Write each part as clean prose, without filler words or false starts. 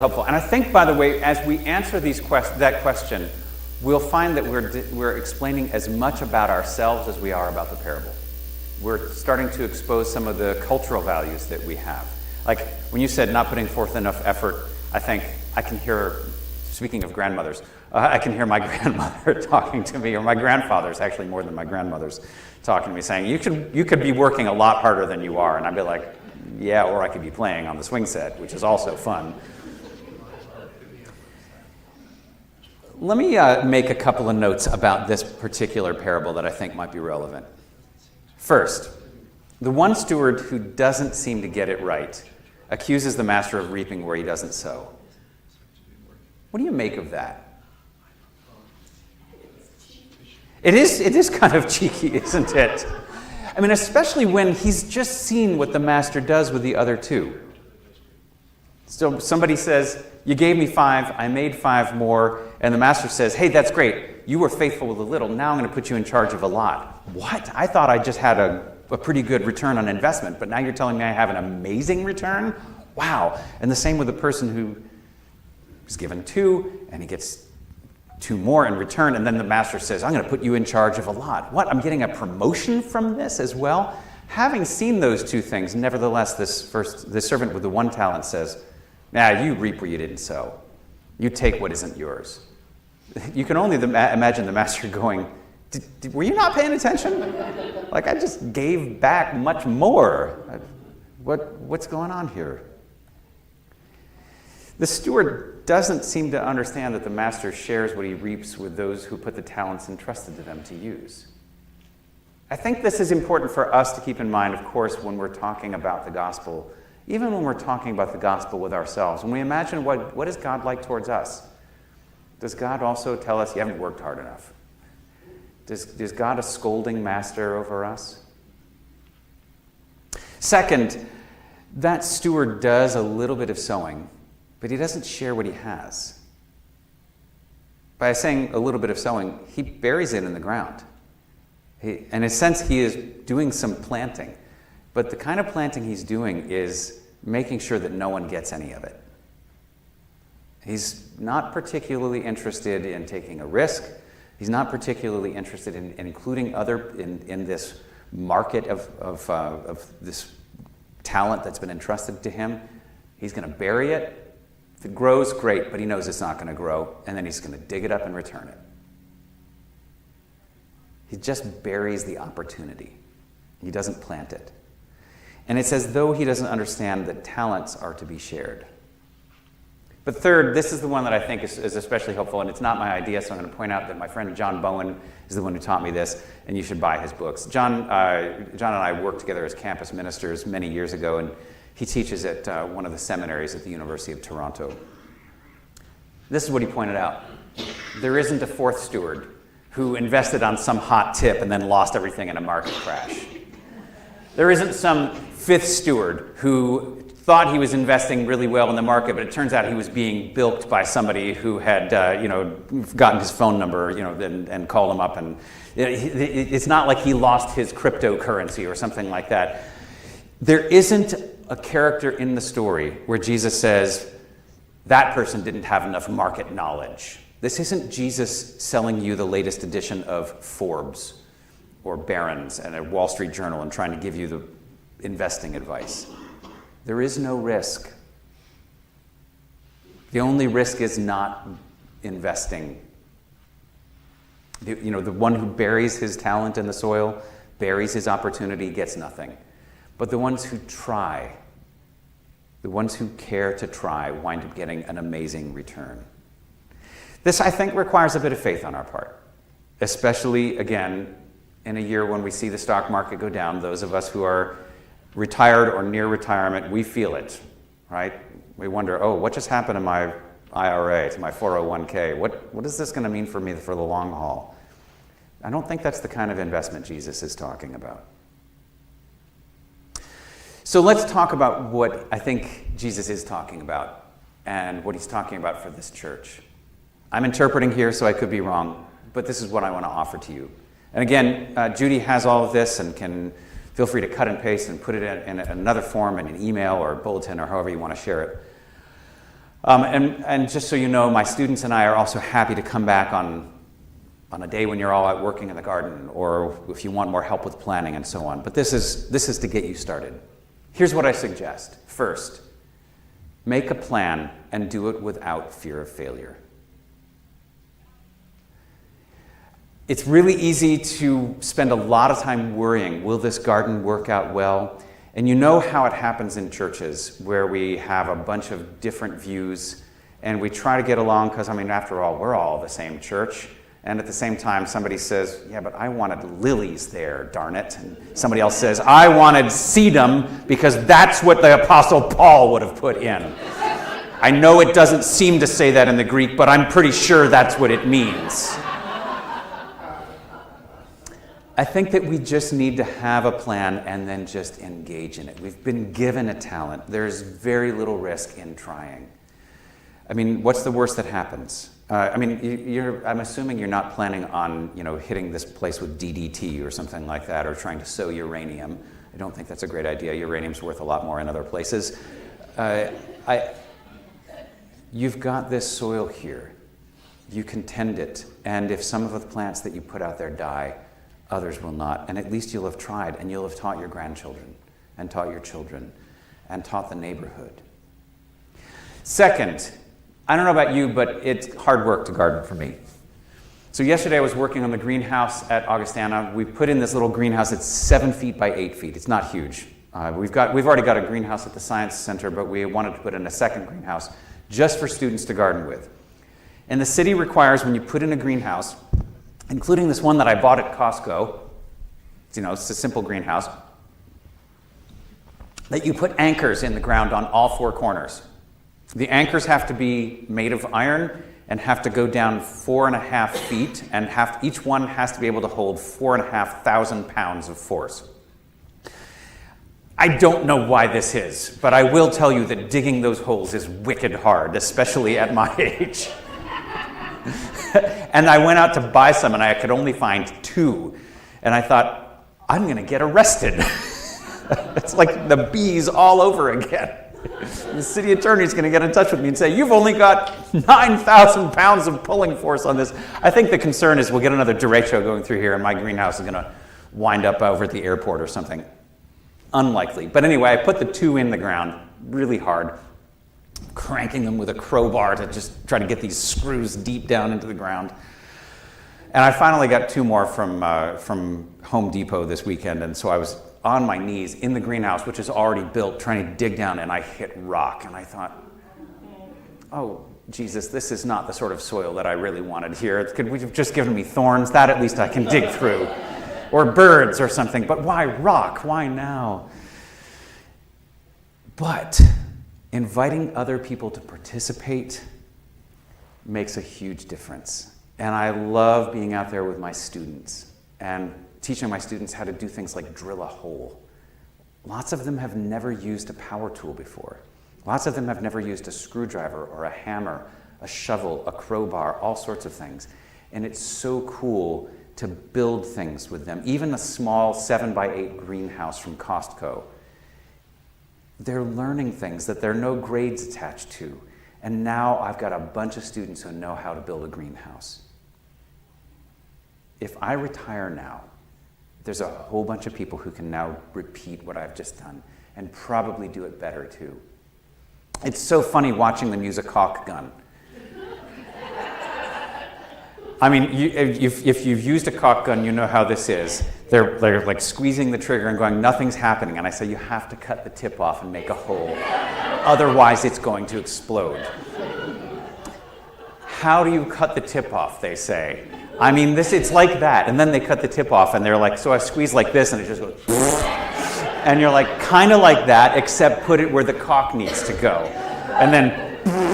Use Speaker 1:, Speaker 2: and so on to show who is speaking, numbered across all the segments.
Speaker 1: helpful. And I think, by the way, as we answer that question, we'll find that we're explaining as much about ourselves as we are about the parable. We're starting to expose some of the cultural values that we have. Like when you said not putting forth enough effort, I think I can hear, speaking of grandmothers, I can hear my grandmother talking to me, or my grandfathers, actually more than my grandmothers, talking to me saying, you could be working a lot harder than you are. And I'd be like, yeah, or I could be playing on the swing set, which is also fun. Let me make a couple of notes about this particular parable that I think might be relevant. First, the one steward who doesn't seem to get it right accuses the master of reaping where he doesn't sow. What do you make of that? It is kind of cheeky, isn't it? I mean, especially when he's just seen what the master does with the other two. So somebody says, you gave me 5, I made 5 more, and the master says, hey, that's great. You were faithful with a little, now I'm going to put you in charge of a lot. What? I thought I just had a pretty good return on investment, but now you're telling me I have an amazing return? Wow. And the same with the person who is given 2, and he gets 2 more in return, and then the master says, I'm going to put you in charge of a lot. What? I'm getting a promotion from this as well? Having seen those 2 things, nevertheless, this servant with the 1 talent says, you reap where you didn't sow. You take what isn't yours. You can only imagine the master going, were you not paying attention? Like, I just gave back much more. What's going on here? The steward doesn't seem to understand that the master shares what he reaps with those who put the talents entrusted to them to use. I think this is important for us to keep in mind, of course, when we're talking about the gospel, even when we're talking about the gospel with ourselves. When we imagine what is God like towards us, does God also tell us you haven't worked hard enough? Is God a scolding master over us? Second, that steward does a little bit of sowing, but he doesn't share what he has. By saying a little bit of sowing, he buries it in the ground. In a sense, he is doing some planting, but the kind of planting he's doing is making sure that no one gets any of it. He's not particularly interested in taking a risk. He's not particularly interested in including in this market of this talent that's been entrusted to him. He's going to bury it. If it grows, great, but he knows it's not going to grow, and then he's going to dig it up and return it. He just buries the opportunity. He doesn't plant it. And it's as though he doesn't understand that talents are to be shared. But third, this is the one that I think is especially helpful, and it's not my idea, so I'm going to point out that my friend John Bowen is the one who taught me this, and you should buy his books. John and I worked together as campus ministers many years ago, and he teaches at one of the seminaries at the University of Toronto. This is what he pointed out. There isn't a 4th steward who invested on some hot tip and then lost everything in a market crash. There isn't some 5th steward who thought he was investing really well in the market, but it turns out he was being bilked by somebody who had, gotten his phone number, and called him up. And it's not like he lost his cryptocurrency or something like that. There isn't a character in the story where Jesus says, that person didn't have enough market knowledge. This isn't Jesus selling you the latest edition of Forbes or Barron's and a Wall Street Journal and trying to give you the investing advice. There is no risk. The only risk is not investing. The one who buries his talent in the soil, buries his opportunity, gets nothing. But the ones who try, the ones who care to try, wind up getting an amazing return. This, I think, requires a bit of faith on our part, especially, again, in a year when we see the stock market go down. Those of us who are retired or near retirement, we feel it, right? We wonder, what just happened to my IRA, to my 401k? What is this going to mean for me for the long haul? I don't think that's the kind of investment Jesus is talking about. So let's talk about what I think Jesus is talking about and what he's talking about for this church. I'm interpreting here, so I could be wrong, but this is what I want to offer to you. And again, Judy has all of this and can feel free to cut and paste and put it in another form, in an email or a bulletin or however you want to share it. And just so you know, my students and I are also happy to come back on a day when you're all out working in the garden, or if you want more help with planning and so on. But this is to get you started. Here's what I suggest. First, make a plan and do it without fear of failure. It's really easy to spend a lot of time worrying, will this garden work out well? And you know how it happens in churches, where we have a bunch of different views and we try to get along because, after all, we're all the same church. And at the same time, somebody says, yeah, but I wanted lilies there, darn it. And somebody else says, I wanted sedum because that's what the Apostle Paul would have put in. I know it doesn't seem to say that in the Greek, but I'm pretty sure that's what it means. I think that we just need to have a plan and then just engage in it. We've been given a talent. There's very little risk in trying. What's the worst that happens? I'm assuming you're not planning on, hitting this place with DDT or something like that, or trying to sow uranium. I don't think that's a great idea. Uranium's worth a lot more in other places. You've got this soil here. You can tend it, and if some of the plants that you put out there die, others will not. And at least you'll have tried, and you'll have taught your grandchildren, and taught your children, and taught the neighborhood. Second, I don't know about you, but it's hard work to garden for me. So yesterday I was working on the greenhouse at Augustana. We put in this little greenhouse. It's 7 feet by 8 feet. It's not huge. We've already got a greenhouse at the Science Center, but we wanted to put in a second greenhouse just for students to garden with. And the city requires, when you put in a greenhouse, including this one that I bought at Costco, it's a simple greenhouse, that you put anchors in the ground on all four corners. The anchors have to be made of iron and have to go down 4.5 feet, and each one has to be able to hold 4,500 pounds of force. I don't know why this is, but I will tell you that digging those holes is wicked hard, especially at my age. And I went out to buy some, and I could only find 2. And I thought, I'm going to get arrested. It's like the bees all over again. The city attorney is going to get in touch with me and say, you've only got 9,000 pounds of pulling force on this. I think the concern is we'll get another derecho going through here, and my greenhouse is going to wind up over at the airport or something. Unlikely. But anyway, I put the 2 in the ground really hard, cranking them with a crowbar to just try to get these screws deep down into the ground. And I finally got 2 more from Home Depot this weekend, and so I was on my knees in the greenhouse, which is already built, trying to dig down, and I hit rock. And I thought, oh, Jesus, this is not the sort of soil that I really wanted here. Could we have just given me thorns? That at least I can dig through. Or birds or something. But why rock? Why now? But inviting other people to participate makes a huge difference. And I love being out there with my students and teaching my students how to do things like drill a hole. Lots of them have never used a power tool before. Lots of them have never used a screwdriver or a hammer, a shovel, a crowbar, all sorts of things. And it's so cool to build things with them. Even a small 7 by 8 greenhouse from Costco. They're learning things that there are no grades attached to. And now I've got a bunch of students who know how to build a greenhouse. If I retire now, there's a whole bunch of people who can now repeat what I've just done and probably do it better too. It's so funny watching them use a caulk gun. If you've used a caulk gun, you know how this is. They're like squeezing the trigger and going, nothing's happening. And I say, you have to cut the tip off and make a hole. Otherwise, it's going to explode. How do you cut the tip off, they say. It's like that. And then they cut the tip off, and they're like, so I squeeze like this, and it just goes, and you're like, kind of like that, except put it where the caulk needs to go. And then,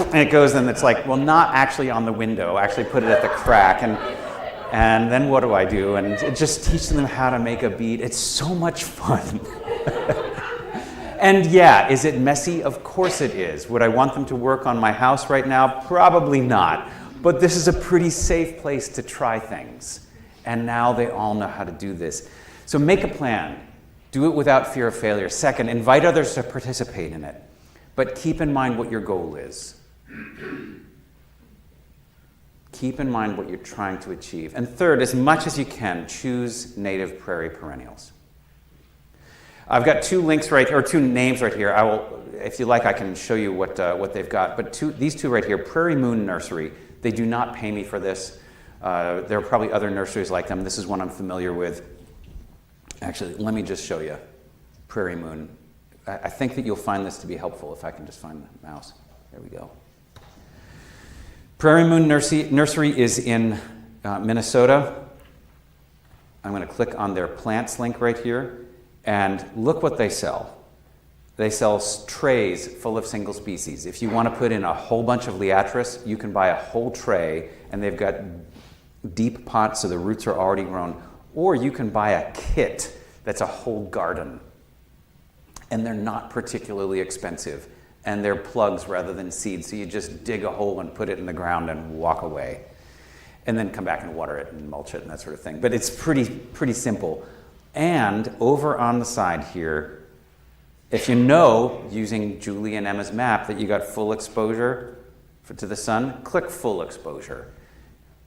Speaker 1: and it goes, and it's like, well, not actually on the window, actually put it at the crack. And then what do I do? And it just teaches them how to make a bead. It's so much fun. And yeah, is it messy? Of course it is. Would I want them to work on my house right now? Probably not. But this is a pretty safe place to try things. And now they all know how to do this. So make a plan. Do it without fear of failure. Second, invite others to participate in it. But keep in mind what your goal is. Keep in mind what you're trying to achieve. And third, as much as you can, choose native prairie perennials. I've got two names right here. I will, if you like, I can show you what they've got. But these two right here, Prairie Moon Nursery. They do not pay me for this. There are probably other nurseries like them. This is one I'm familiar with. Actually, let me just show you. Prairie Moon. I think that you'll find this to be helpful if I can just find the mouse. There we go. Prairie Moon Nursery is in Minnesota. I'm going to click on their plants link right here, and look what they sell. They sell trays full of single species. If you want to put in a whole bunch of liatris, you can buy a whole tray, and they've got deep pots so the roots are already grown, or you can buy a kit that's a whole garden. And they're not particularly expensive. And they're plugs rather than seeds. So you just dig a hole and put it in the ground and walk away. And then come back and water it and mulch it and that sort of thing. But it's pretty simple. And over on the side here, if you know, using Julie and Emma's map, that you got full exposure to the sun, click full exposure.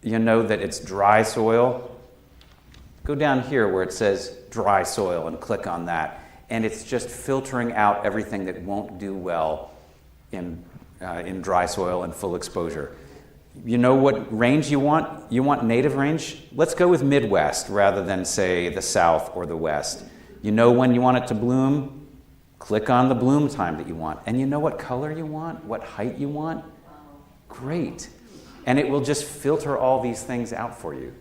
Speaker 1: You know that it's dry soil. Go down here where it says dry soil and click on that. And it's just filtering out everything that won't do well in dry soil and full exposure. You know what range you want? You want native range? Let's go with Midwest rather than, say, the South or the West. You know when you want it to bloom? Click on the bloom time that you want. And you know what color you want? What height you want? Great. And it will just filter all these things out for you.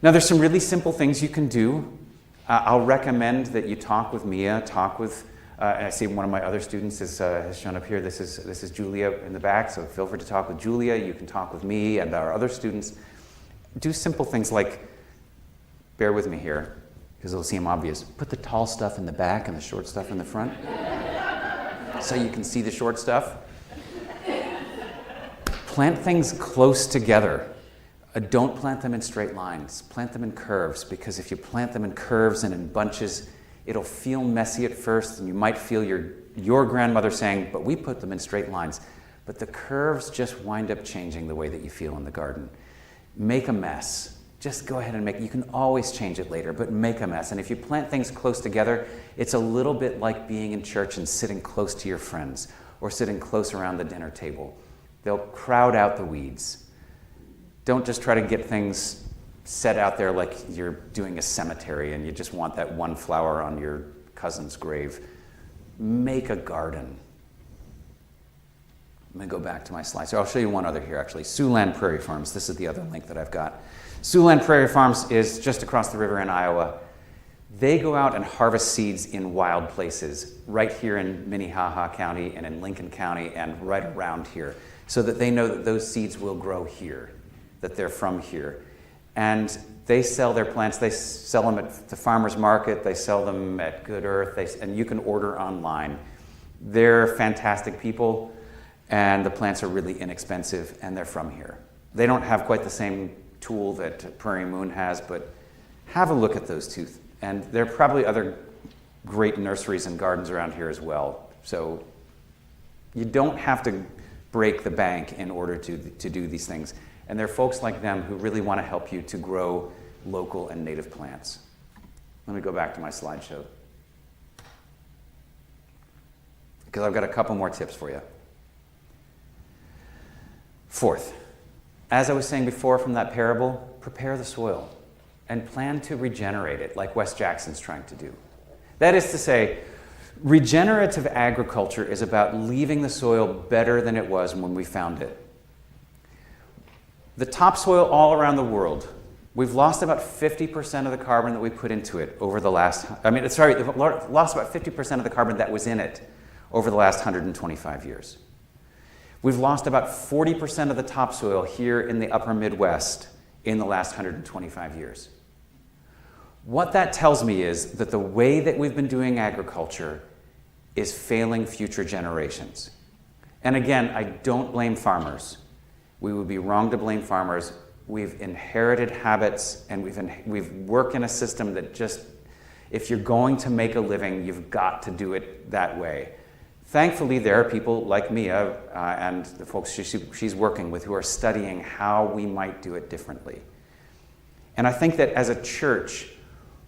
Speaker 1: Now, there's some really simple things you can do. I'll recommend that you talk with Mia, talk with, and I see one of my other students has shown up here. This is Julia in the back, so feel free to talk with Julia. You can talk with me and our other students. Do simple things like, bear with me here, because it'll seem obvious. Put the tall stuff in the back and the short stuff in the front, so you can see the short stuff. Plant things close together. Don't plant them in straight lines. Plant them in curves, because if you plant them in curves and in bunches, it'll feel messy at first, and you might feel your grandmother saying, but we put them in straight lines. But the curves just wind up changing the way that you feel in the garden. Make a mess. Just go ahead and you can always change it later, but make a mess. And if you plant things close together, it's a little bit like being in church and sitting close to your friends, or sitting close around the dinner table. They'll crowd out the weeds. Don't just try to get things set out there like you're doing a cemetery and you just want that one flower on your cousin's grave. Make a garden. Let me go back to my slides. So I'll show you one other here, actually. Zooland Prairie Farms. This is the other link that I've got. Zooland Prairie Farms is just across the river in Iowa. They go out and harvest seeds in wild places, right here in Minnehaha County and in Lincoln County and right around here, so that they know that those seeds will grow here, that they're from here. And they sell their plants. They sell them at the farmer's market. They sell them at Good Earth. And you can order online. They're fantastic people, and the plants are really inexpensive, and they're from here. They don't have quite the same tool that Prairie Moon has, but have a look at those two. And there are probably other great nurseries and gardens around here as well. So you don't have to break the bank in order to do these things. And there are folks like them who really want to help you to grow local and native plants. Let me go back to my slideshow, because I've got a couple more tips for you. Fourth, as I was saying before from that parable, prepare the soil and plan to regenerate it like Wes Jackson's trying to do. That is to say, regenerative agriculture is about leaving the soil better than it was when we found it. The topsoil all around the world, we've lost about 50% of the carbon that we put into it over the last, we've lost about 50% of the carbon that was in it over the last 125 years. We've lost about 40% of the topsoil here in the upper Midwest in the last 125 years. What that tells me is that the way that we've been doing agriculture is failing future generations. And again, I don't blame farmers. We would be wrong to blame farmers. We've inherited habits, and we've worked in a system that just, if you're going to make a living, you've got to do it that way. Thankfully, there are people like Mia and the folks she's working with who are studying how we might do it differently. And I think that as a church,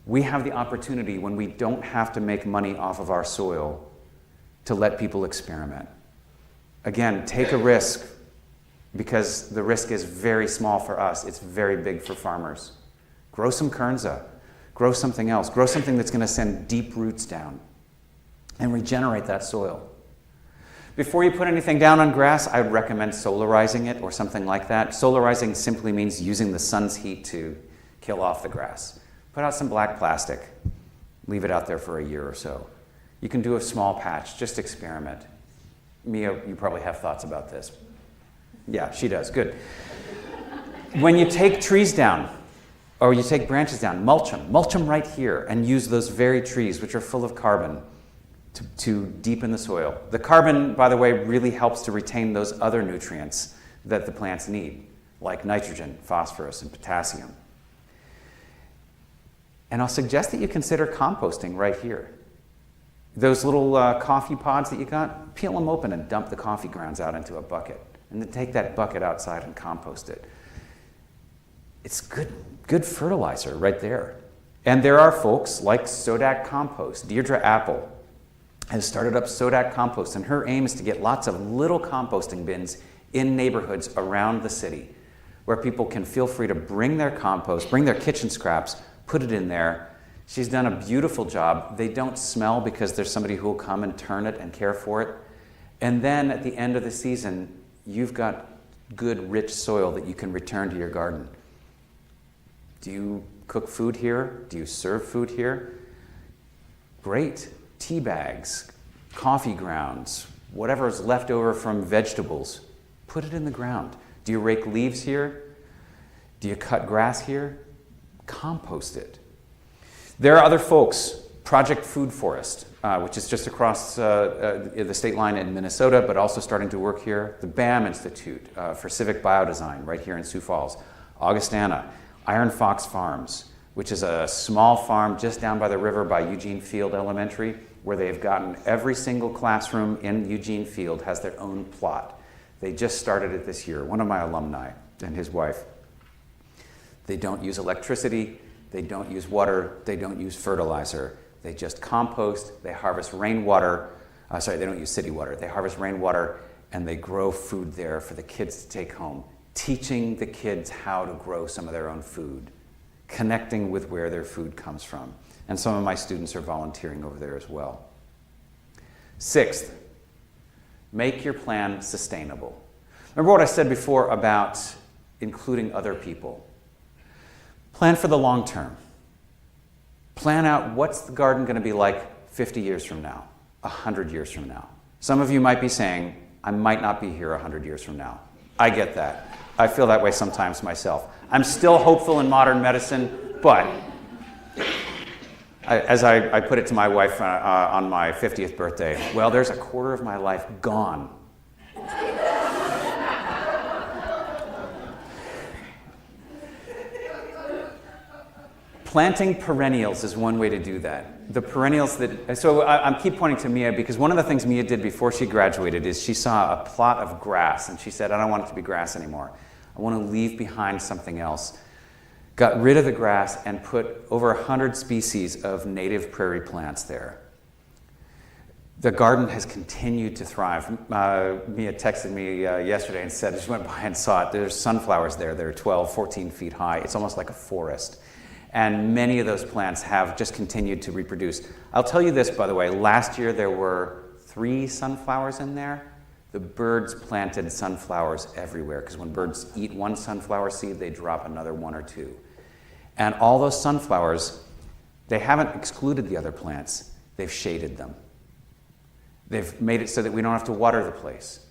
Speaker 1: we have the opportunity, when we don't have to make money off of our soil, to let people experiment. Again, take a risk, because the risk is very small for us. It's very big for farmers. Grow some kernza. Grow something else. Grow something that's going to send deep roots down and regenerate that soil. Before you put anything down on grass, I would recommend solarizing it or something like that. Solarizing simply means using the sun's heat to kill off the grass. Put out some black plastic. Leave it out there for a year or so. You can do a small patch. Just experiment. Mia, you probably have thoughts about this. Yeah, she does. Good. When you take trees down, or you take branches down, mulch them right here, and use those very trees, which are full of carbon, to deepen the soil. The carbon, by the way, really helps to retain those other nutrients that the plants need, like nitrogen, phosphorus, and potassium. And I'll suggest that you consider composting right here. Those little coffee pods that you got, peel them open and dump the coffee grounds out into a bucket. And then take that bucket outside and compost it. It's good fertilizer right there. And there are folks like Sodak Compost. Deirdre Apple has started up Sodak Compost, and her aim is to get lots of little composting bins in neighborhoods around the city where people can feel free to bring their compost, bring their kitchen scraps, put it in there. She's done a beautiful job. They don't smell because there's somebody who will come and turn it and care for it. And then at the end of the season, you've got good, rich soil that you can return to your garden. Do you cook food here? Do you serve food here? Great. Tea bags, coffee grounds, whatever's left over from vegetables, put it in the ground. Do you rake leaves here? Do you cut grass here? Compost it. There are other folks, Project Food Forest, which is just across the state line in Minnesota, but also starting to work here. The BAM Institute for Civic Biodesign right here in Sioux Falls. Augustana, Iron Fox Farms, which is a small farm just down by the river by Eugene Field Elementary, where they've gotten every single classroom in Eugene Field has their own plot. They just started it this year. One of my alumni and his wife. They don't use electricity, they don't use water, they don't use fertilizer. They just compost, they harvest rainwater. They don't use city water. They harvest rainwater and they grow food there for the kids to take home. Teaching the kids how to grow some of their own food. Connecting with where their food comes from. And some of my students are volunteering over there as well. Sixth, make your plan sustainable. Remember what I said before about including other people. Plan for the long term. Plan out what's the garden going to be like 50 years from now, 100 years from now. Some of you might be saying, I might not be here 100 years from now. I get that. I feel that way sometimes myself. I'm still hopeful in modern medicine, but as I put it to my wife on my 50th birthday, well, there's a quarter of my life gone. Planting perennials is one way to do that. The perennials that, so I keep pointing to Mia because one of the things Mia did before she graduated is she saw a plot of grass and she said, I don't want it to be grass anymore. I want to leave behind something else. Got rid of the grass and put over 100 species of native prairie plants there. The garden has continued to thrive. Mia texted me yesterday and said, I just went by and saw it. There's sunflowers there. They're 12, 14 feet high. It's almost like a forest. And many of those plants have just continued to reproduce. I'll tell you this, by the way. Last year there were 3 sunflowers in there. The birds planted sunflowers everywhere because when birds eat one sunflower seed, they drop another 1 or 2. And all those sunflowers, they haven't excluded the other plants. They've shaded them. They've made it so that we don't have to water the place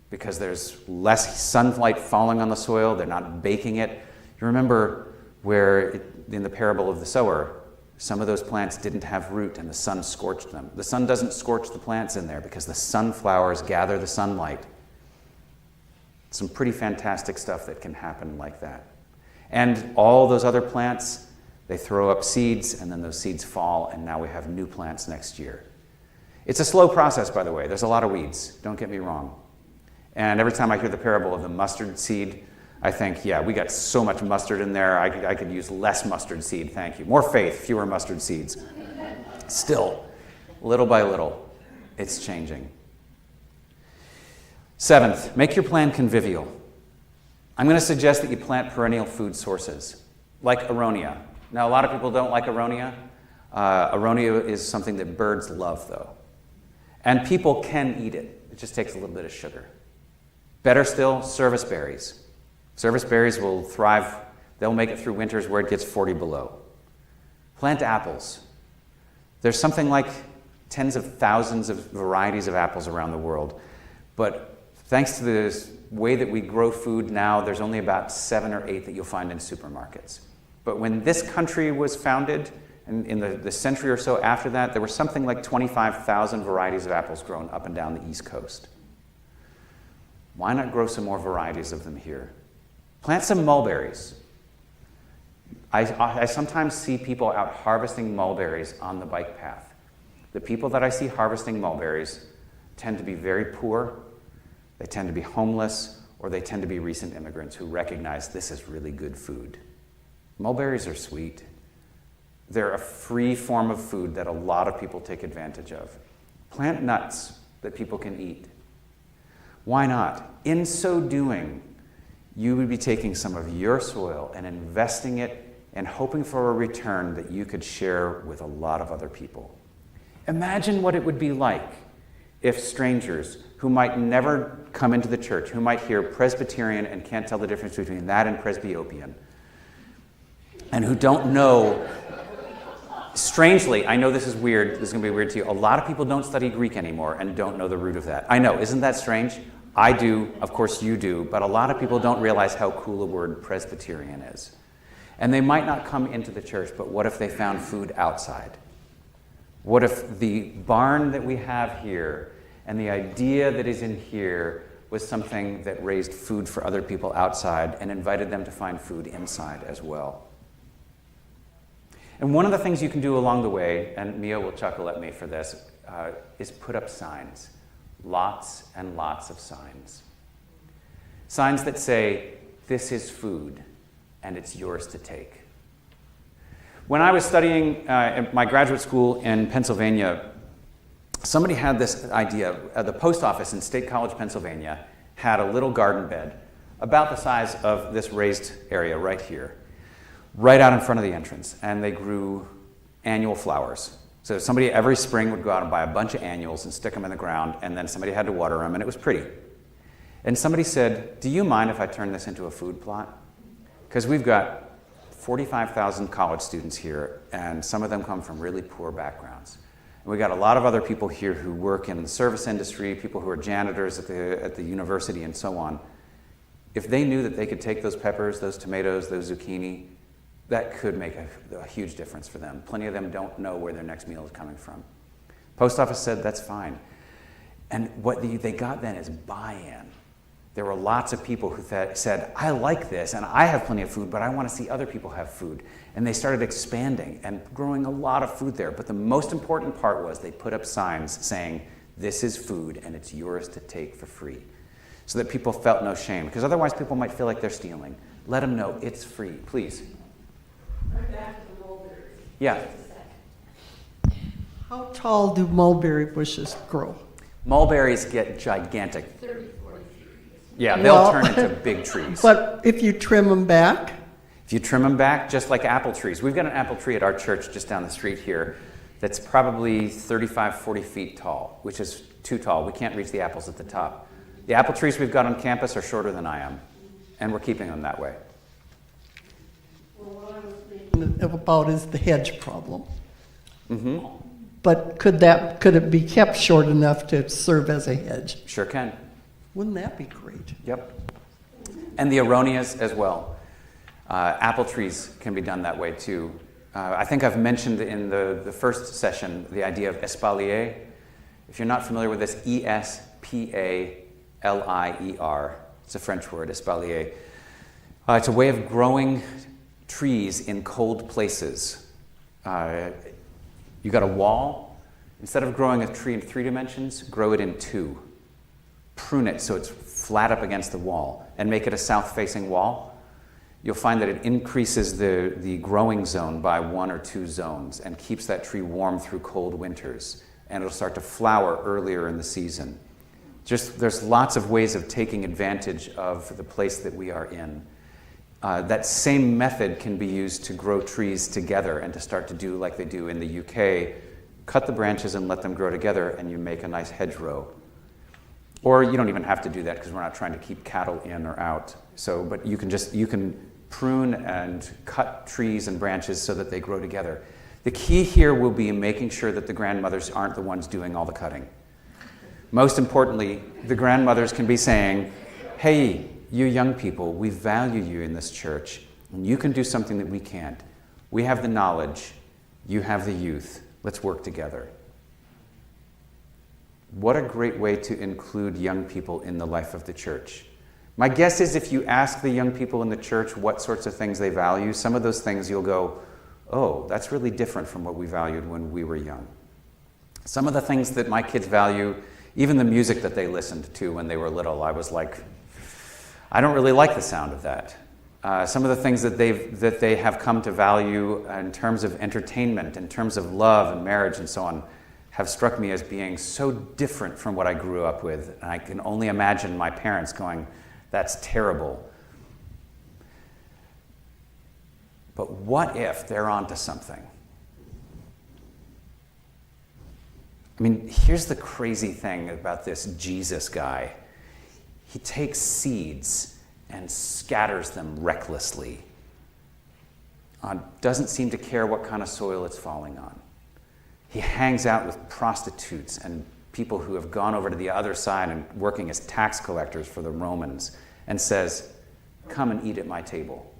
Speaker 1: because there's less sunlight falling on the soil. They're not baking it. You remember where in the parable of the sower, some of those plants didn't have root and the sun scorched them. The sun doesn't scorch the plants in there because the sunflowers gather the sunlight. Some pretty fantastic stuff that can happen like that. And all those other plants, they throw up seeds and then those seeds fall and now we have new plants next year. It's a slow process, by the way. There's a lot of weeds, don't get me wrong. And every time I hear the parable of the mustard seed, I think, yeah, we got so much mustard in there, I could use less mustard seed, thank you. More faith, fewer mustard seeds. Still, little by little, it's changing. Seventh, make your plan convivial. I'm going to suggest that you plant perennial food sources, like aronia. Now, a lot of people don't like aronia. Aronia is something that birds love, though. And people can eat it. It just takes a little bit of sugar. Better still, service berries. Service berries will thrive. They'll make it through winters where it gets 40 below. Plant apples. There's something like tens of thousands of varieties of apples around the world. But thanks to the way that we grow food now, there's only about 7 or 8 that you'll find in supermarkets. But when this country was founded, in the century or so after that, there were something like 25,000 varieties of apples grown up and down the East Coast. Why not grow some more varieties of them here? Plant some mulberries. I sometimes see people out harvesting mulberries on the bike path. The people that I see harvesting mulberries tend to be very poor, they tend to be homeless, or they tend to be recent immigrants who recognize this is really good food. Mulberries are sweet. They're a free form of food that a lot of people take advantage of. Plant nuts that people can eat. Why not? In so doing, you would be taking some of your soil and investing it and hoping for a return that you could share with a lot of other people. Imagine what it would be like if strangers who might never come into the church, who might hear Presbyterian and can't tell the difference between that and Presbyopian, and who don't know. Strangely, I know this is weird, this is going to be weird to you, a lot of people don't study Greek anymore and don't know the root of that. I know, isn't that strange? I do, of course you do, but a lot of people don't realize how cool a word Presbyterian is. And they might not come into the church, but what if they found food outside? What if the barn that we have here and the idea that is in here was something that raised food for other people outside and invited them to find food inside as well? And one of the things you can do along the way, and Mia will chuckle at me for this, is put up signs. Lots and lots of signs. Signs that say, this is food, and it's yours to take. When I was studying at my graduate school in Pennsylvania, somebody had this idea. The post office in State College, Pennsylvania, had a little garden bed about the size of this raised area right here, right out in front of the entrance, and they grew annual flowers. So somebody every spring would go out and buy a bunch of annuals and stick them in the ground, and then somebody had to water them, and it was pretty. And somebody said, do you mind if I turn this into a food plot? Because we've got 45,000 college students here, and some of them come from really poor backgrounds. And we've got a lot of other people here who work in the service industry, people who are janitors at the university, and so on. If they knew that they could take those peppers, those tomatoes, those zucchini, that could make a huge difference for them. Plenty of them don't know where their next meal is coming from. Post office said, that's fine. And what they got then is buy-in. There were lots of people who said, I like this, and I have plenty of food, but I want to see other people have food. And they started expanding and growing a lot of food there. But the most important part was they put up signs saying, this is food, and it's yours to take for free. So that people felt no shame. Because otherwise people might feel like they're stealing. Let them know it's free. Please.
Speaker 2: Right back to the mulberries.
Speaker 1: Yeah.
Speaker 2: How tall do mulberry bushes grow?
Speaker 1: Mulberries get gigantic.
Speaker 2: 30, 40 feet.
Speaker 1: Yeah, they'll turn into big trees.
Speaker 2: But if you trim them back?
Speaker 1: If you trim them back, just like apple trees. We've got an apple tree at our church just down the street here that's probably 35, 40 feet tall, which is too tall. We can't reach the apples at the top. The apple trees we've got on campus are shorter than I am, and we're keeping them that way.
Speaker 2: Well, what I was thinking about is the hedge problem.
Speaker 1: Mm-hmm.
Speaker 2: But could it be kept short enough to serve as a hedge?
Speaker 1: Sure can.
Speaker 2: Wouldn't that be great?
Speaker 1: Yep. And the aronias as well. Apple trees can be done that way too. I think I've mentioned in the first session the idea of espalier. If you're not familiar with this, Espalier, it's a French word, espalier. It's a way of growing trees in cold places. You got a wall, Instead of growing a tree in 3 dimensions, grow it in 2. Prune it so it's flat up against the wall and make it a south-facing wall. You'll find that it increases the growing zone by 1 or 2 zones and keeps that tree warm through cold winters. And it'll start to flower earlier in the season. There's lots of ways of taking advantage of the place that we are in. That same method can be used to grow trees together and to start to do like they do in the UK. Cut the branches and let them grow together, and you make a nice hedgerow. Or you don't even have to do that because we're not trying to keep cattle in or out. But you can prune and cut trees and branches so that they grow together. The key here will be making sure that the grandmothers aren't the ones doing all the cutting. Most importantly, the grandmothers can be saying, hey, you young people, we value you in this church, and you can do something that we can't. We have the knowledge, you have the youth. Let's work together. What a great way to include young people in the life of the church. My guess is if you ask the young people in the church what sorts of things they value, some of those things you'll go, oh, that's really different from what we valued when we were young. Some of the things that my kids value, even the music that they listened to when they were little, I was like, I don't really like the sound of that. Some of the things that they have come to value in terms of entertainment, in terms of love and marriage and so on, have struck me as being so different from what I grew up with. And I can only imagine my parents going, that's terrible. But what if they're onto something? I mean, here's the crazy thing about this Jesus guy. He takes seeds and scatters them recklessly. Doesn't seem to care what kind of soil it's falling on. He hangs out with prostitutes and people who have gone over to the other side and working as tax collectors for the Romans and says, come and eat at my table.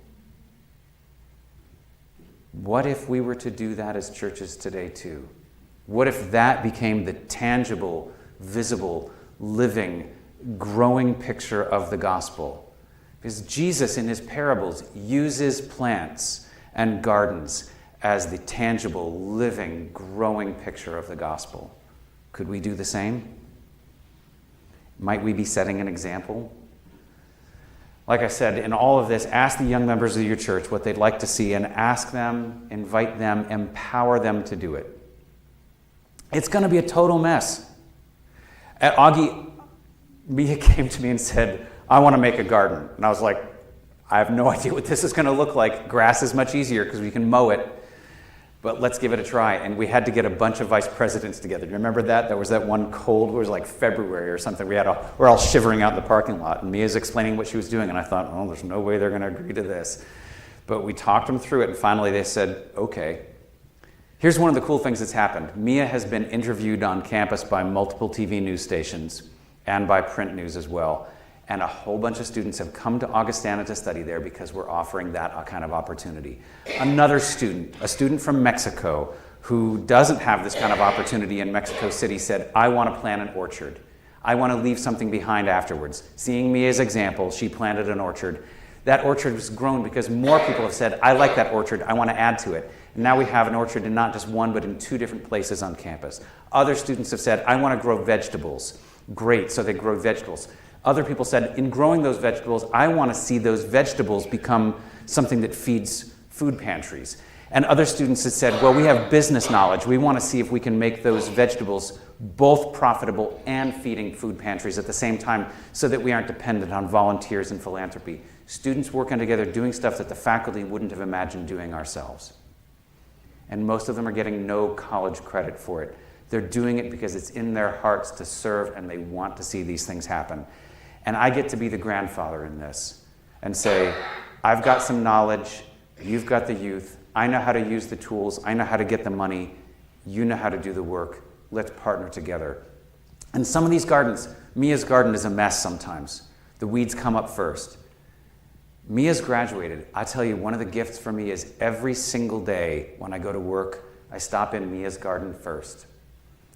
Speaker 1: What if we were to do that as churches today too? What if that became the tangible, visible, living, growing picture of the gospel? Because Jesus in his parables uses plants and gardens as the tangible, living, growing picture of the gospel. Could we do the same? Might we be setting an example? Like I said, in all of this, ask the young members of your church what they'd like to see and ask them, invite them, empower them to do it. It's going to be a total mess. At Augie, Mia came to me and said, I want to make a garden. And I was like, I have no idea what this is going to look like. Grass is much easier because we can mow it. But let's give it a try. And we had to get a bunch of vice presidents together. Do you remember that? There was that one cold, it was like February or something. We're all shivering out in the parking lot. And Mia's explaining what she was doing. And I thought, oh, there's no way they're going to agree to this. But we talked them through it. And finally they said, okay. Here's one of the cool things that's happened. Mia has been interviewed on campus by multiple TV news stations and by print news as well. And a whole bunch of students have come to Augustana to study there because we're offering that kind of opportunity. Another student, a student from Mexico, who doesn't have this kind of opportunity in Mexico City, said, I want to plant an orchard. I want to leave something behind afterwards. Seeing me as example, she planted an orchard. That orchard was grown because more people have said, I like that orchard, I want to add to it. And now we have an orchard in not just one, but in 2 different places on campus. Other students have said, I want to grow vegetables. Great, so they grow vegetables. Other people said, in growing those vegetables, I want to see those vegetables become something that feeds food pantries. And other students had said, well, we have business knowledge. We want to see if we can make those vegetables both profitable and feeding food pantries at the same time so that we aren't dependent on volunteers and philanthropy. Students working together doing stuff that the faculty wouldn't have imagined doing ourselves. And most of them are getting no college credit for it. They're doing it because it's in their hearts to serve and they want to see these things happen. And I get to be the grandfather in this and say, I've got some knowledge, you've got the youth, I know how to use the tools, I know how to get the money, you know how to do the work, let's partner together. And some of these gardens, Mia's garden is a mess sometimes. The weeds come up first. Mia's graduated. I tell you, one of the gifts for me is every single day when I go to work, I stop in Mia's garden first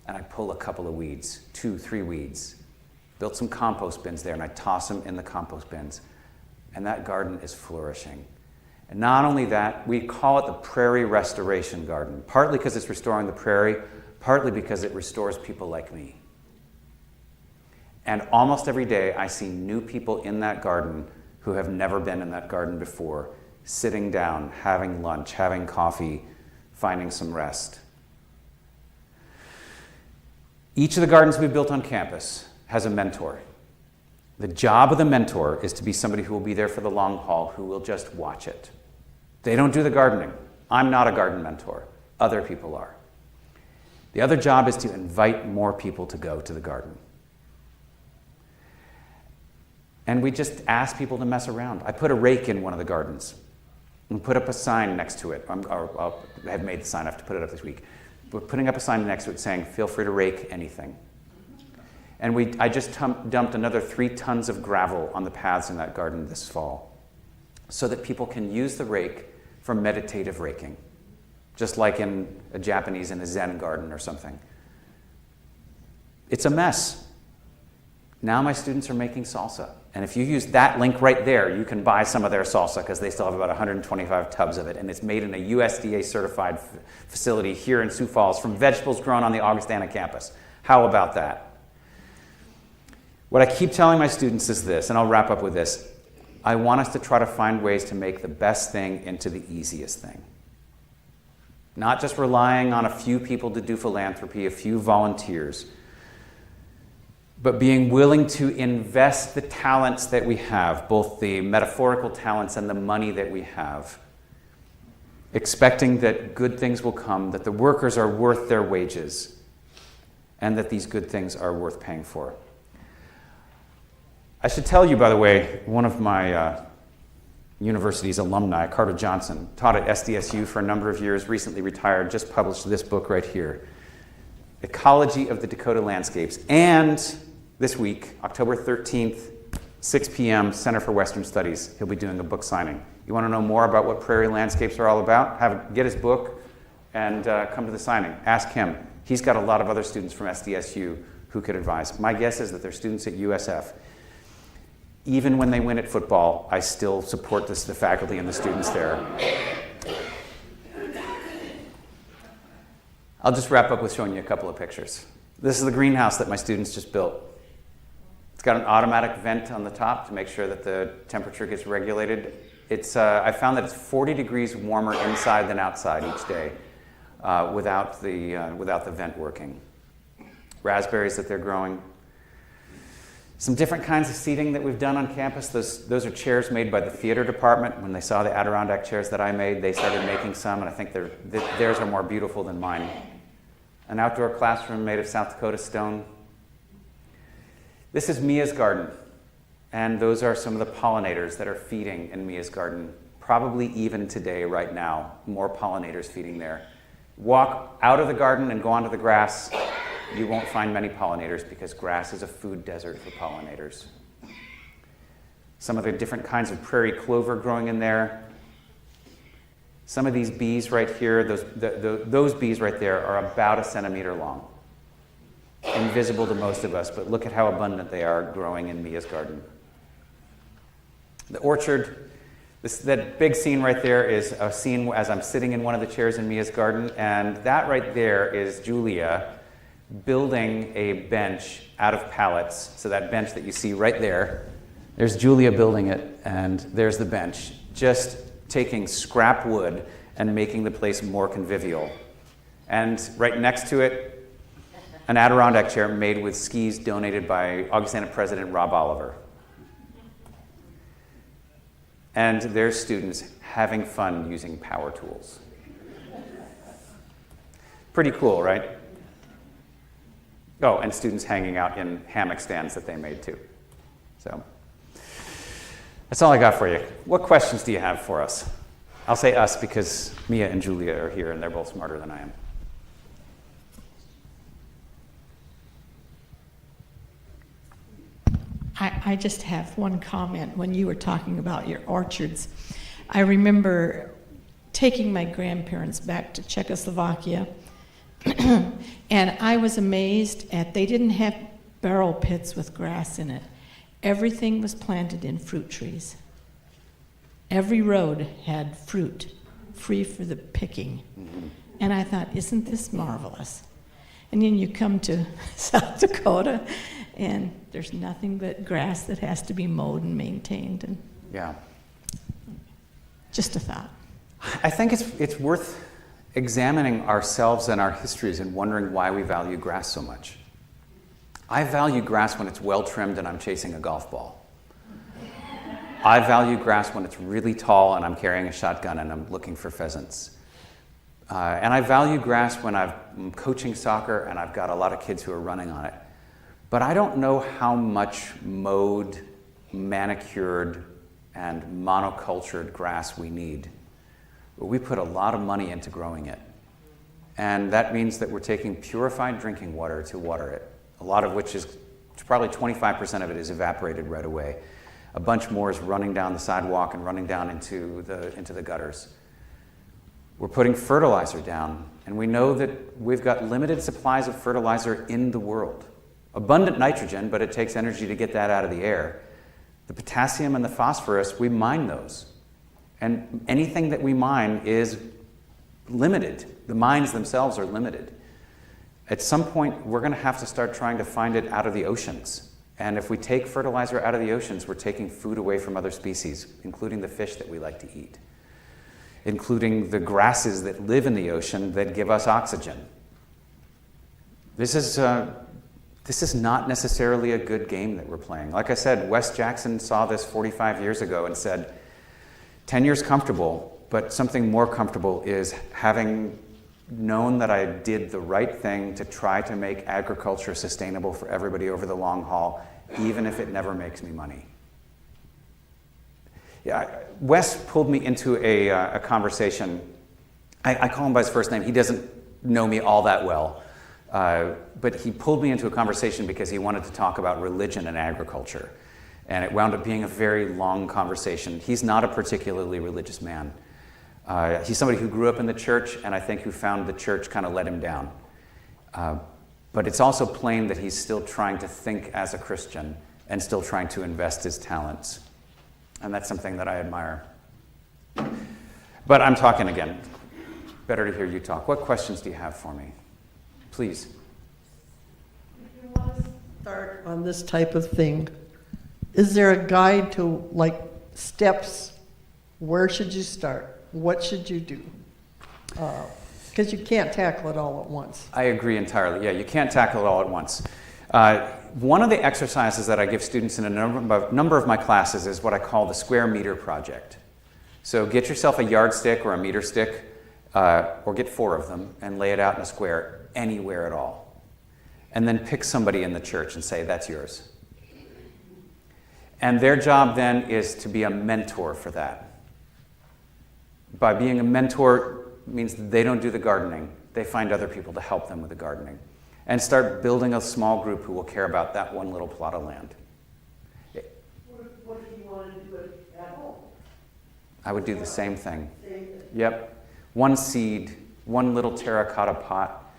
Speaker 1: and I pull a couple of weeds, 2, 3 weeds. Built some compost bins there, and I toss them in the compost bins. And that garden is flourishing. And not only that, we call it the Prairie Restoration Garden, partly because it's restoring the prairie, partly because it restores people like me. And almost every day I see new people in that garden who have never been in that garden before, sitting down, having lunch, having coffee, finding some rest. Each of the gardens we've built on campus has a mentor. The job of the mentor is to be somebody who will be there for the long haul, who will just watch it. They don't do the gardening. I'm not a garden mentor. Other people are. The other job is to invite more people to go to the garden. And we just ask people to mess around. I put a rake in one of the gardens and put up a sign next to it. I have made the sign, I have to put it up this week. We're putting up a sign next to it saying, feel free to rake anything. And I just dumped another 3 tons of gravel on the paths in that garden this fall so that people can use the rake for meditative raking, just like in a Japanese in a Zen garden or something. It's a mess. Now my students are making salsa. And if you use that link right there, you can buy some of their salsa because they still have about 125 tubs of it. And it's made in a USDA certified facility here in Sioux Falls from vegetables grown on the Augustana campus. How about that? What I keep telling my students is this, and I'll wrap up with this. I want us to try to find ways to make the best thing into the easiest thing. Not just relying on a few people to do philanthropy, a few volunteers, but being willing to invest the talents that we have, both the metaphorical talents and the money that we have, expecting that good things will come, that the workers are worth their wages, and that these good things are worth paying for. I should tell you, by the way, one of my university's alumni, Carter Johnson, taught at SDSU for a number of years, recently retired, just published this book right here, Ecology of the Dakota Landscapes, and this week, October 13th, 6 p.m., Center for Western Studies, he'll be doing a book signing. You want to know more about what prairie landscapes are all about? Get his book and come to the signing. Ask him. He's got a lot of other students from SDSU who could advise. My guess is that they're students at USF. Even when they win at football, I still support the faculty and the students there. I'll just wrap up with showing you a couple of pictures. This is the greenhouse that my students just built. It's got an automatic vent on the top to make sure that the temperature gets regulated. I found that it's 40 degrees warmer inside than outside each day without the vent working. Raspberries that they're growing. Some different kinds of seating that we've done on campus. Those are chairs made by the theater department. When they saw the Adirondack chairs that I made, they started making some, and I think theirs are more beautiful than mine. An outdoor classroom made of South Dakota stone. This is Mia's garden, and those are some of the pollinators that are feeding in Mia's garden. Probably even today, right now, more pollinators feeding there. Walk out of the garden and go onto the grass. You won't find many pollinators because grass is a food desert for pollinators. Some of the different kinds of prairie clover growing in there. Some of these bees right here, those bees right there are about 1 centimeter long. Invisible to most of us, but look at how abundant they are growing in Mia's garden. The orchard, that big scene right there is a scene as I'm sitting in one of the chairs in Mia's garden, and that right there is Julia building a bench out of pallets. So that bench that you see right there, there's Julia building it, and there's the bench, just taking scrap wood and making the place more convivial. And right next to it, an Adirondack chair made with skis donated by Augustana President Rob Oliver. And there's students having fun using power tools. Pretty cool, right? Oh, and students hanging out in hammock stands that they made too. So that's all I got for you. What questions do you have for us? I'll say us because Mia and Julia are here and they're both smarter than I am.
Speaker 2: I just have one comment when you were talking about your orchards. I remember taking my grandparents back to Czechoslovakia, and I was amazed they didn't have barrel pits with grass in it. Everything was planted in fruit trees. Every road had fruit, free for the picking. And I thought, isn't this marvelous? And then you come to South Dakota, and there's nothing but grass that has to be mowed and maintained. And
Speaker 1: Yeah.
Speaker 2: just a thought.
Speaker 1: I think it's worth examining ourselves and our histories and wondering why we value grass so much. I value grass when it's well trimmed and I'm chasing a golf ball. I value grass when it's really tall and I'm carrying a shotgun and I'm looking for pheasants. And I value grass when I'm coaching soccer and I've got a lot of kids who are running on it. But I don't know how much mowed, manicured, and monocultured grass we need. We put a lot of money into growing it. And that means that we're taking purified drinking water to water it, a lot of which is, probably 25% of it is evaporated right away. A bunch more is running down the sidewalk and running down into the gutters. We're putting fertilizer down, and we know that we've got limited supplies of fertilizer in the world. Abundant nitrogen, but it takes energy to get that out of the air. The potassium and the phosphorus, we mine those. And anything that we mine is limited. The mines themselves are limited. At some point, we're going to have to start trying to find it out of the oceans. And if we take fertilizer out of the oceans, we're taking food away from other species, including the fish that we like to eat, including the grasses that live in the ocean that give us oxygen. This is not necessarily a good game that we're playing. Like I said, Wes Jackson saw this 45 years ago and said, 10 years comfortable, but something more comfortable is having known that I did the right thing to try to make agriculture sustainable for everybody over the long haul, even if it never makes me money. Yeah, Wes pulled me into a conversation. I call him by his first name. He doesn't know me all that well, but he pulled me into a conversation because he wanted to talk about religion and agriculture. And it wound up being a very long conversation. He's not a particularly religious man. He's somebody who grew up in the church, and I think who found the church kind of let him down. But it's also plain that he's still trying to think as a Christian and still trying to invest his talents. And that's something that I admire. But I'm talking again. Better to hear you talk. What questions do you have for me? Please.
Speaker 3: If you want to start on this type of thing, is there a guide to, like, steps? Where should you start? What should you do? Because you can't tackle it all at once.
Speaker 1: I agree entirely. Yeah, you can't tackle it all at once. One of the exercises that I give students in a number of my classes is what I call the square meter project. So get yourself a yardstick or a meter stick, or get 4 of them, and lay it out in a square anywhere at all. And then pick somebody in the church and say, that's yours. And their job then is to be a mentor for that. By being a mentor means that they don't do the gardening. They find other people to help them with the gardening. And start building a small group who will care about that one little plot of land.
Speaker 3: What if you want to do it at home?
Speaker 1: I would do the same thing. Yep. One seed, one little terracotta pot.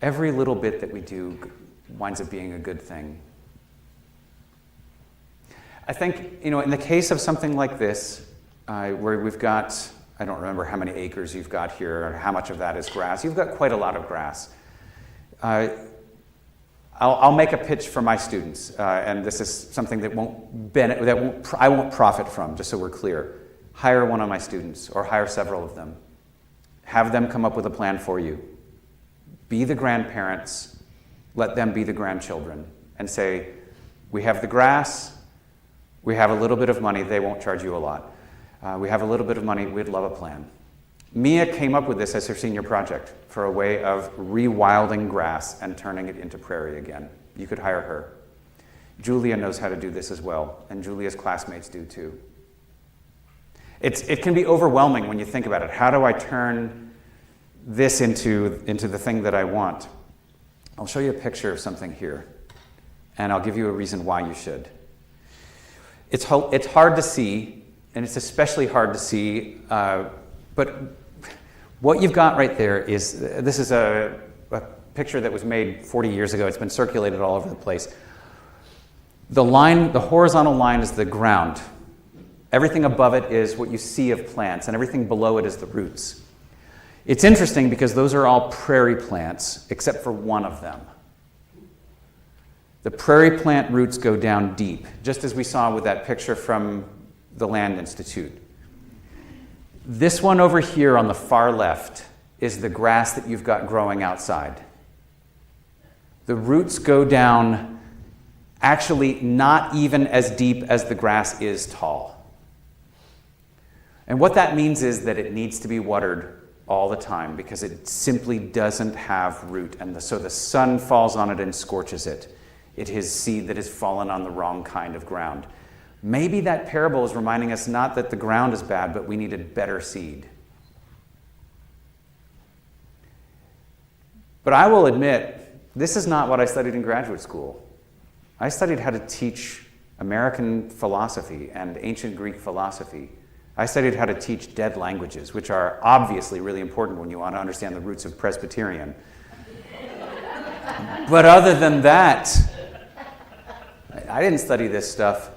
Speaker 1: Every little bit that we do winds up being a good thing. I think, in the case of something like this, where we've got, I don't remember how many acres you've got here, or how much of that is grass. You've got quite a lot of grass. I'll make a pitch for my students, and this is something that I won't profit from, just so we're clear. Hire one of my students, or hire several of them. Have them come up with a plan for you. Be the grandparents, let them be the grandchildren, and say, we have the grass, we have a little bit of money, they won't charge you a lot. We have a little bit of money, we'd love a plan. Mia came up with this as her senior project for a way of rewilding grass and turning it into prairie again. You could hire her. Julia knows how to do this as well, and Julia's classmates do too. It can be overwhelming when you think about it. How do I turn this into the thing that I want? I'll show you a picture of something here, and I'll give you a reason why you should. It's hard to see, and it's especially hard to see, but what you've got right there is, this is a picture that was made 40 years ago. It's been circulated all over the place. The horizontal line is the ground. Everything above it is what you see of plants, and everything below it is the roots. It's interesting because those are all prairie plants, except for one of them. The prairie plant roots go down deep, just as we saw with that picture from the Land Institute. This one over here on the far left is the grass that you've got growing outside. The roots go down actually not even as deep as the grass is tall. And what that means is that it needs to be watered all the time because it simply doesn't have root. And so the sun falls on it and scorches it. It is seed that has fallen on the wrong kind of ground. Maybe that parable is reminding us not that the ground is bad, but we needed better seed. But I will admit, this is not what I studied in graduate school. I studied how to teach American philosophy and ancient Greek philosophy. I studied how to teach dead languages, which are obviously really important when you want to understand the roots of Presbyterian. But other than that, I didn't study this stuff.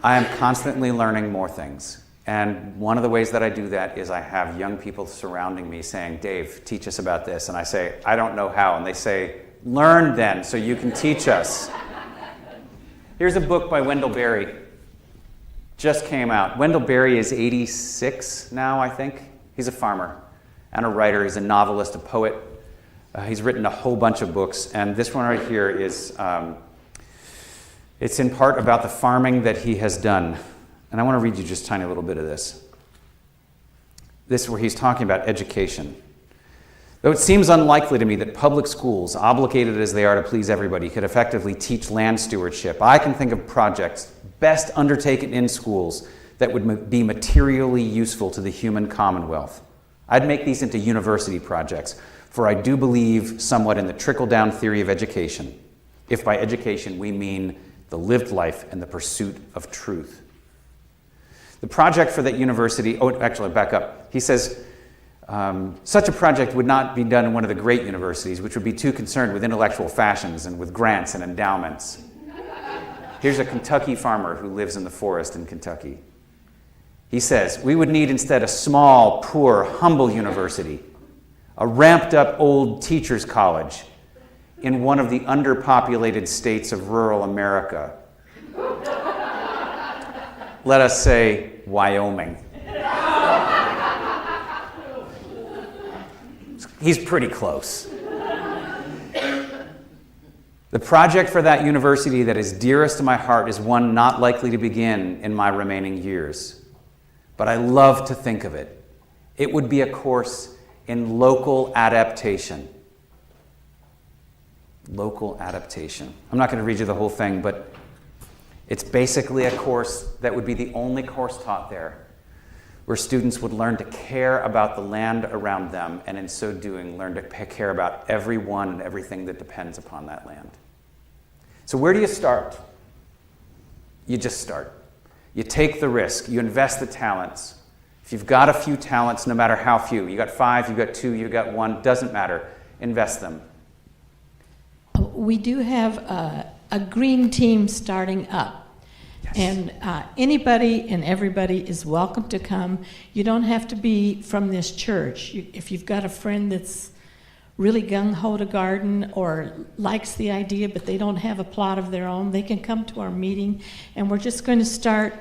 Speaker 1: I am constantly learning more things. And one of the ways that I do that is I have young people surrounding me saying, Dave, teach us about this. And I say, I don't know how. And they say, learn then so you can teach us. Here's a book by Wendell Berry. Just came out. Wendell Berry is 86 now, I think. He's a farmer and a writer. He's a novelist, a poet. He's written a whole bunch of books. And this one right here is, it's in part about the farming that he has done. And I want to read you just a tiny little bit of this. This is where he's talking about education. Though it seems unlikely to me that public schools, obligated as they are to please everybody, could effectively teach land stewardship, I can think of projects best undertaken in schools that would be materially useful to the human commonwealth. I'd make these into university projects, for I do believe somewhat in the trickle-down theory of education, if by education we mean the lived life and the pursuit of truth. The project for that university, back up. He says, such a project would not be done in one of the great universities, which would be too concerned with intellectual fashions and with grants and endowments. Here's a Kentucky farmer who lives in the forest in Kentucky. He says, we would need instead a small, poor, humble university, a ramped-up old teacher's college in one of the underpopulated states of rural America. Let us say, Wyoming. He's pretty close. The project for that university that is dearest to my heart is one not likely to begin in my remaining years. But I love to think of it. It would be a course in local adaptation. Local adaptation. I'm not going to read you the whole thing, but it's basically a course that would be the only course taught there, where students would learn to care about the land around them, and in so doing, learn to care about everyone and everything that depends upon that land. So where do you start? You just start. You take the risk. You invest the talents. If you've got a few talents, no matter how few, you got 5, you got 2, you got 1, doesn't matter. Invest them.
Speaker 2: We do have a green team starting up. Yes. And anybody and everybody is welcome to come. You don't have to be from this church. If you've got a friend that's really gung-ho to garden or likes the idea but they don't have a plot of their own, they can come to our meeting. And we're just going to start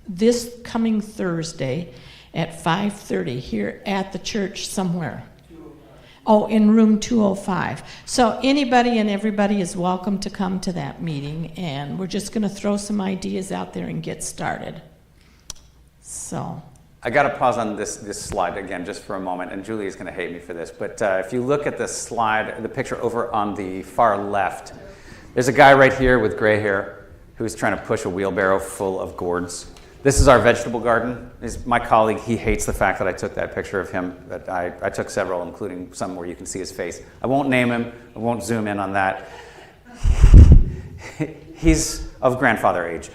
Speaker 2: this coming Thursday at 5:30 here at the church somewhere. Oh, in room 205. So anybody and everybody is welcome to come to that meeting, and we're just going to throw some ideas out there and get started. So
Speaker 1: I got to pause on this slide again just for a moment, and Julie is going to hate me for this, but if you look at the slide, the picture over on the far left, there's a guy right here with gray hair who's trying to push a wheelbarrow full of gourds. This is our vegetable garden. My colleague, he hates the fact that I took that picture of him, but I took several, including some where you can see his face. I won't name him. I won't zoom in on that. He's of grandfather age.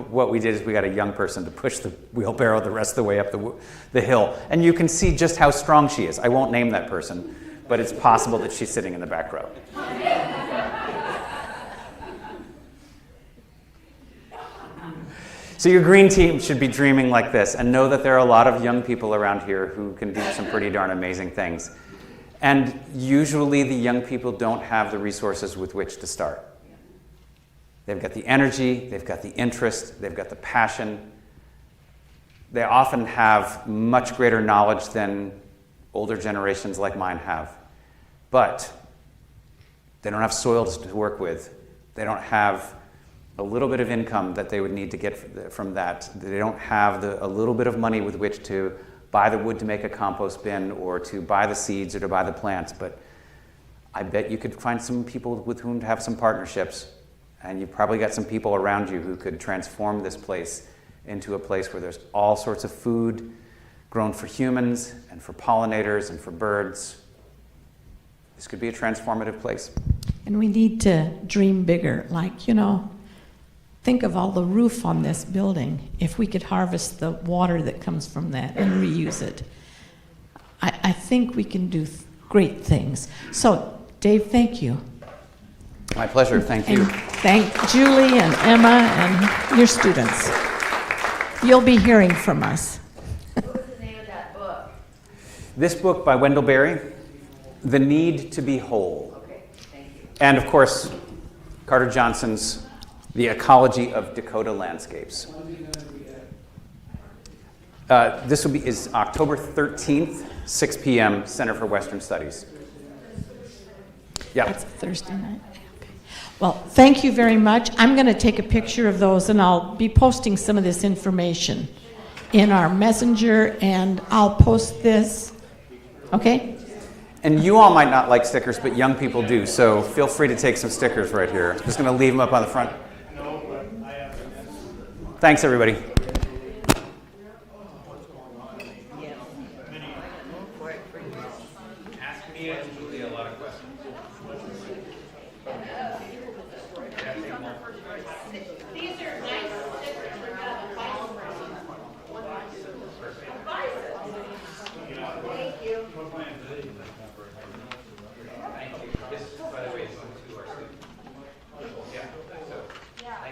Speaker 1: What we did is we got a young person to push the wheelbarrow the rest of the way up the hill. And you can see just how strong she is. I won't name that person, but it's possible that she's sitting in the back row. So your green team should be dreaming like this, and know that there are a lot of young people around here who can do some pretty darn amazing things. And usually the young people don't have the resources with which to start. They've got the energy, they've got the interest, they've got the passion. They often have much greater knowledge than older generations like mine have. But they don't have soils to work with. They don't have a little bit of income that they would need to get from that. They don't have a little bit of money with which to buy the wood to make a compost bin, or to buy the seeds, or to buy the plants. But I bet you could find some people with whom to have some partnerships, and you've probably got some people around you who could transform this place into a place where there's all sorts of food grown for humans and for pollinators and for birds. This could be a transformative place.
Speaker 2: And we need to dream bigger. Like, think of all the roof on this building. If we could harvest the water that comes from that and reuse it, I think we can do great things. So, Dave, thank you.
Speaker 1: My pleasure. Thank you.
Speaker 2: And thank Julie and Emma and your students. You'll be hearing from us.
Speaker 4: What was the name of that book?
Speaker 1: This book by Wendell Berry, The Need to Be Whole.
Speaker 4: Okay, thank you.
Speaker 1: And of course, Carter Johnson's The Ecology of Dakota Landscapes. This is October 13th, 6 p.m., Center for Western Studies. Yeah.
Speaker 2: It's Thursday night. Okay. Well, thank you very much. I'm going to take a picture of those, and I'll be posting some of this information in our messenger, and I'll post this. Okay?
Speaker 1: And you all might not like stickers, but young people do, so feel free to take some stickers right here. I'm just going to leave them up on the front. Thanks, everybody.
Speaker 4: Thank you.